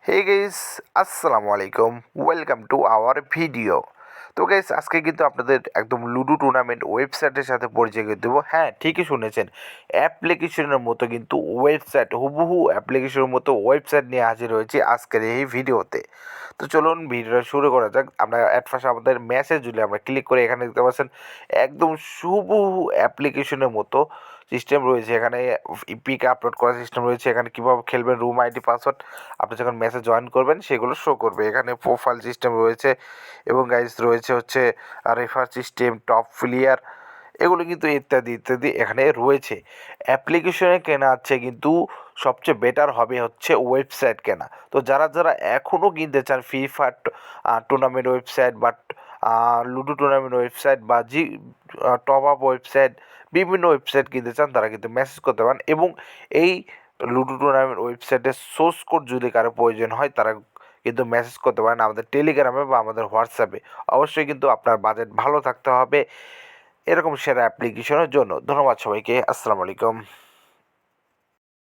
Hey guys, আসসালামু আলাইকুম, welcome to our video. তো গাইস, আজকে কিন্তু আপনাদের একদম লুডো টুর্নামেন্ট ওয়েবসাইটের সাথে পরিচয় করে দেবো। হ্যাঁ, ঠিকই শুনেছেন, অ্যাপ্লিকেশনের মতো কিন্তু ওয়েবসাইট, হুবহু অ্যাপ্লিকেশনের মতো ওয়েবসাইট নিয়ে হাজির হয়েছি আজকের এই ভিডিওতে। তো চলুন ভিডিওটা শুরু করা যাক। আমরা অ্যাট ফার্স্ট আমাদের মেসেজ যদি আমরা ক্লিক করে এখানে দেখতে পাচ্ছেন একদম হুবহু অ্যাপ্লিকেশনের মতো সিস্টেম রয়েছে। এখানে পিক আপলোড করার সিস্টেম রয়েছে। এখানে কীভাবে খেলবেন, রুম আইডি, পাসওয়ার্ড আপনি যখন মেসেজ জয়েন করবেন সেগুলো শো করবে। এখানে প্রোফাইল সিস্টেম রয়েছে এবং গাইজ রয়েছে হচ্ছে রেফার সিস্টেম, টপ প্লেয়ার, এগুলো কিন্তু ইত্যাদি ইত্যাদি এখানে রয়েছে। অ্যাপ্লিকেশনে কেনা আছে কিন্তু সবচেয়ে বেটার হবে হচ্ছে ওয়েবসাইট কেনা। তো যারা যারা এখনও কিনতে চান ফ্রি ফায়ার টুর্নামেন্ট ওয়েবসাইট বা লুডো টুর্নামেন্ট ওয়েবসাইট বা টপ আপ ওয়েবসাইট, বিভিন্ন ওয়েবসাইট কিনতে চান তারা কিন্তু মেসেজ করতে পারেন। এবং এই লুডো টুর্নামেন্ট ওয়েবসাইটের সোর্স কোড যদি কারো প্রয়োজন হয় তারা কিন্তু মেসেজ করতে পারেন আমাদের টেলিগ্রামে বা আমাদের হোয়াটসঅ্যাপে। অবশ্যই কিন্তু আপনার বাজেট ভালো থাকতে হবে এরকম সেরা অ্যাপ্লিকেশনের জন্য। ধন্যবাদ সবাইকে, আসসালামু আলাইকুম।